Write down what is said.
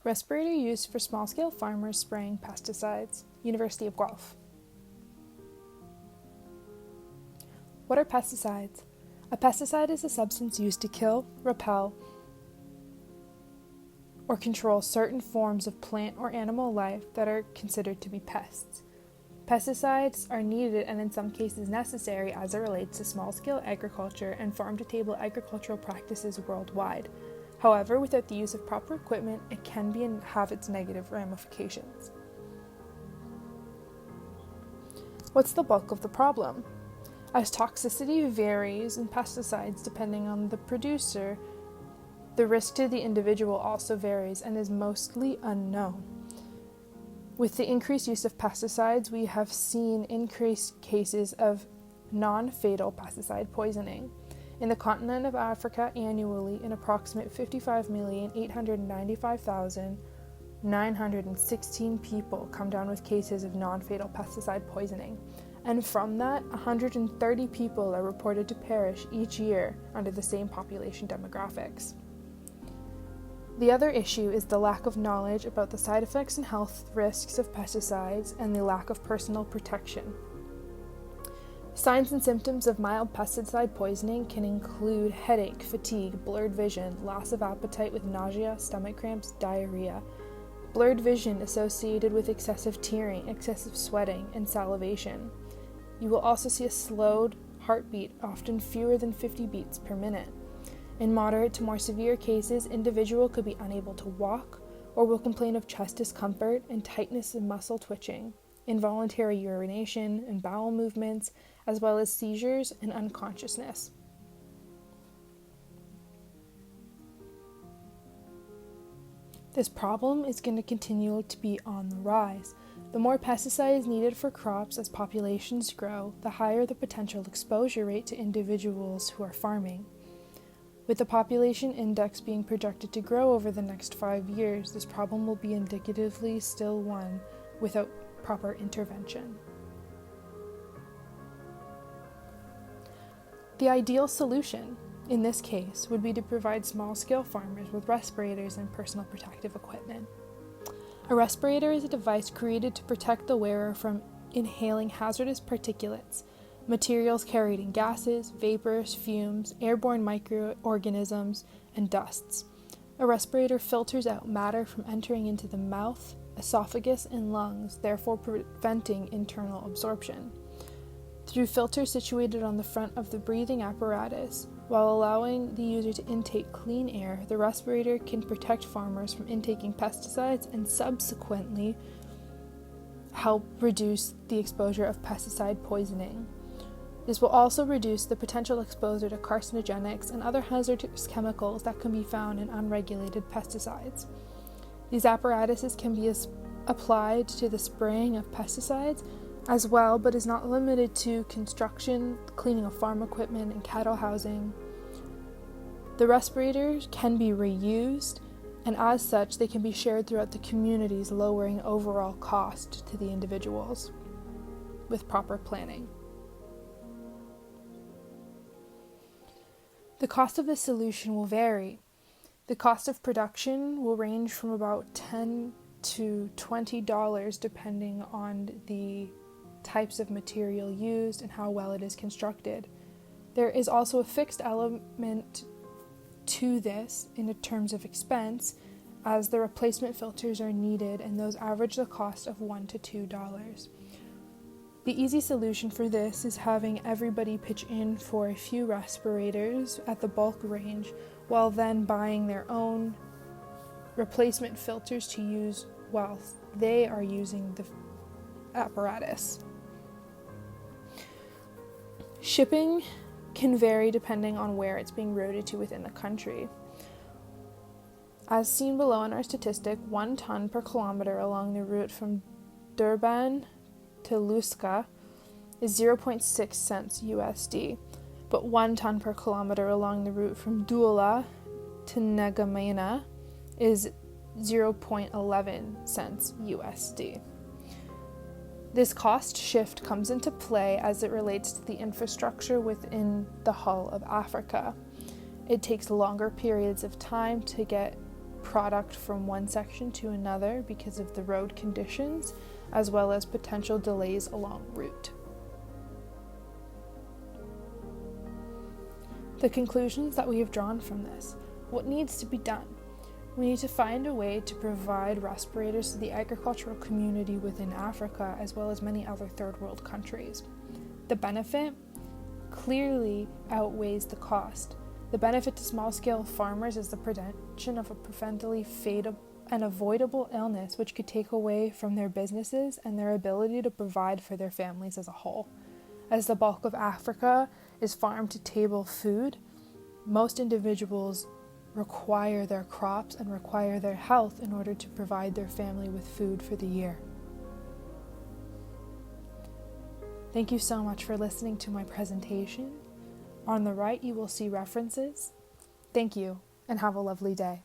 Respirator used for small-scale farmers spraying pesticides. University of Guelph. What are pesticides? A pesticide is a substance used to kill, repel, or control certain forms of plant or animal life that are considered to be pests. Pesticides are needed and in some cases necessary as it relates to small-scale agriculture and farm-to-table agricultural practices worldwide. However, without the use of proper equipment, it can be and have its negative ramifications. What's the bulk of the problem? As toxicity varies in pesticides depending on the producer, the risk to the individual also varies and is mostly unknown. With the increased use of pesticides, we have seen increased cases of non-fatal pesticide poisoning. In the continent of Africa, annually, an approximate 55,895,916 people come down with cases of non-fatal pesticide poisoning. And from that, 130 people are reported to perish each year under the same population demographics. The other issue is the lack of knowledge about the side effects and health risks of pesticides and the lack of personal protection. Signs and symptoms of mild pesticide poisoning can include headache, fatigue, blurred vision, loss of appetite with nausea, stomach cramps, diarrhea, blurred vision associated with excessive tearing, excessive sweating, and salivation. You will also see a slowed heartbeat, often fewer than 50 beats per minute. In moderate to more severe cases, individual could be unable to walk or will complain of chest discomfort and tightness and muscle twitching, involuntary urination and bowel movements, as well as seizures and unconsciousness. This problem is going to continue to be on the rise. The more pesticides needed for crops as populations grow, the higher the potential exposure rate to individuals who are farming. With the population index being projected to grow over the next 5 years, this problem will be indicatively still one without proper intervention. The ideal solution, in this case, would be to provide small-scale farmers with respirators and personal protective equipment. A respirator is a device created to protect the wearer from inhaling hazardous particulates, materials carried in gases, vapors, fumes, airborne microorganisms, and dusts. A respirator filters out matter from entering into the mouth, esophagus, and lungs, therefore preventing internal absorption. Through filters situated on the front of the breathing apparatus, while allowing the user to intake clean air, the respirator can protect farmers from intaking pesticides and subsequently help reduce the exposure of pesticide poisoning. This will also reduce the potential exposure to carcinogenics and other hazardous chemicals that can be found in unregulated pesticides. These apparatuses can be applied to the spraying of pesticides as well, but is not limited to construction, cleaning of farm equipment, and cattle housing. The respirators can be reused, and as such, they can be shared throughout the communities, lowering overall cost to the individuals with proper planning. The cost of this solution will vary. The cost of production will range from about $10 to $20 depending on the types of material used and how well it is constructed. There is also a fixed element to this in terms of expense, as the replacement filters are needed and those average the cost of $1 to $2. The easy solution for this is having everybody pitch in for a few respirators at the bulk range, while then buying their own replacement filters to use while they are using the apparatus. Shipping can vary depending on where it's being routed to within the country. As seen below in our statistic, 1 ton per kilometer along the route from Durban to Lusaka is 0.6 cents USD, but 1 ton per kilometer along the route from Douala to N'Djamena is 0.11 cents USD. This cost shift comes into play as it relates to the infrastructure within the Horn of Africa. It takes longer periods of time to get product from one section to another because of the road conditions, as well as potential delays along route. The conclusions that we have drawn from this: what needs to be done? We need to find a way to provide respirators to the agricultural community within Africa, as well as many other third world countries. The benefit clearly outweighs the cost. The benefit to small-scale farmers is the prevention of a profoundly fatal and avoidable illness which could take away from their businesses and their ability to provide for their families as a whole. As the bulk of Africa is farm-to-table food, most individuals require their crops and require their health in order to provide their family with food for the year. Thank you so much for listening to my presentation. On the right, you will see references. Thank you, and have a lovely day.